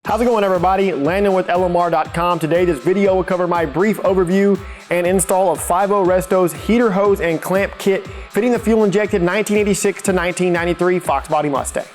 How's it going, everybody? Landon with LMR.com. Today this video will cover my brief overview and install of 5.0 Resto's heater hose and clamp kit fitting the fuel injected 1986 to 1993 Fox body Mustang.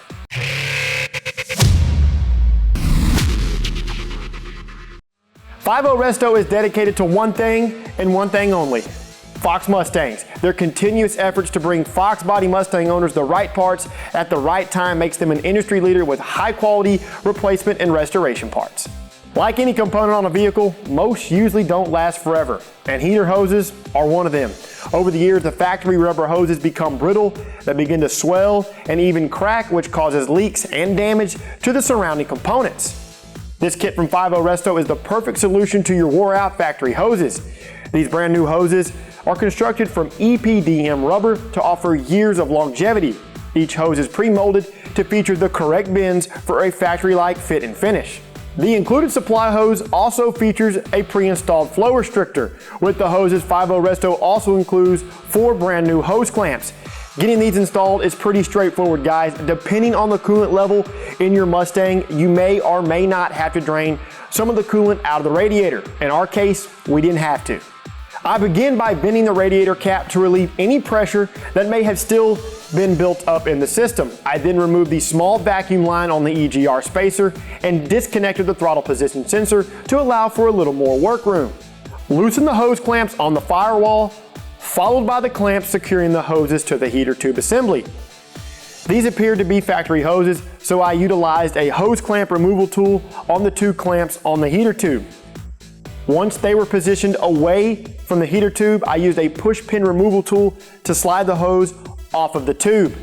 Resto is dedicated to one thing and one thing only: Fox Mustangs. Their continuous efforts to bring Fox body Mustang owners the right parts at the right time makes them an industry leader with high quality replacement and restoration parts. Like any component on a vehicle, most usually don't last forever, and heater hoses are one of them. Over the years, the factory rubber hoses become brittle, they begin to swell and even crack, which causes leaks and damage to the surrounding components. This kit from 5.0 Resto is the perfect solution to your wore out factory hoses. These brand new hoses are constructed from EPDM rubber to offer years of longevity. Each hose is pre-molded to feature the correct bends for a factory-like fit and finish. The included supply hose also features a pre-installed flow restrictor. With the hoses, 5.0 Resto also includes 4 brand new hose clamps. Getting these installed is pretty straightforward, guys. Depending on the coolant level in your Mustang, you may or may not have to drain some of the coolant out of the radiator. In our case, we didn't have to. I begin by bending the radiator cap to relieve any pressure that may have still been built up in the system. I then removed the small vacuum line on the EGR spacer and disconnected the throttle position sensor to allow for a little more work room. Loosen the hose clamps on the firewall, followed by the clamps securing the hoses to the heater tube assembly. These appeared to be factory hoses, so I utilized a hose clamp removal tool on the 2 clamps on the heater tube. Once they were positioned away from the heater tube, I used a push pin removal tool to slide the hose off of the tube.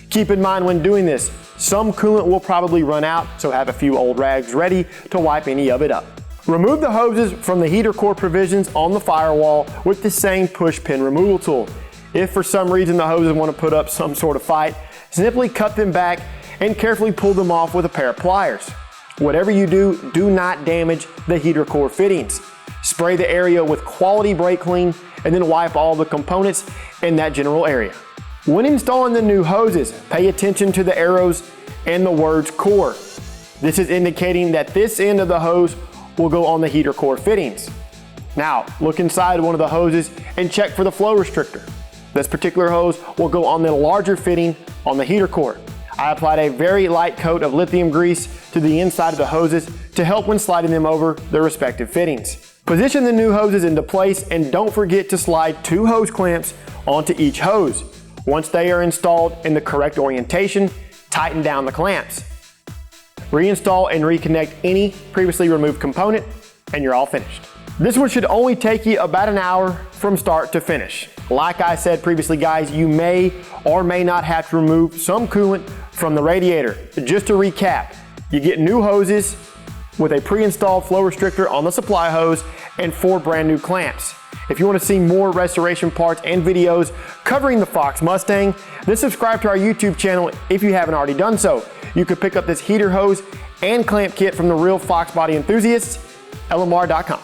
Keep in mind when doing this, some coolant will probably run out, so have a few old rags ready to wipe any of it up. Remove the hoses from the heater core provisions on the firewall with the same push pin removal tool. If for some reason the hoses want to put up some sort of fight, simply cut them back and carefully pull them off with a pair of pliers. Whatever you do, do not damage the heater core fittings. Spray the area with quality brake clean and then wipe all the components in that general area. When installing the new hoses, pay attention to the arrows and the words core. This is indicating that this end of the hose will go on the heater core fittings. Now, look inside one of the hoses and check for the flow restrictor. This particular hose will go on the larger fitting on the heater core. I applied a very light coat of lithium grease to the inside of the hoses to help when sliding them over their respective fittings. Position the new hoses into place and don't forget to slide 2 hose clamps onto each hose. Once they are installed in the correct orientation, tighten down the clamps. Reinstall and reconnect any previously removed component and you're all finished. This one should only take you about an hour from start to finish. Like I said previously, guys, you may or may not have to remove some coolant from the radiator. Just to recap, you get new hoses with a pre-installed flow restrictor on the supply hose and 4 brand new clamps. If you want to see more restoration parts and videos covering the Fox Mustang, then subscribe to our YouTube channel if you haven't already done so. You could pick up this heater hose and clamp kit from the real Fox body enthusiasts, LMR.com.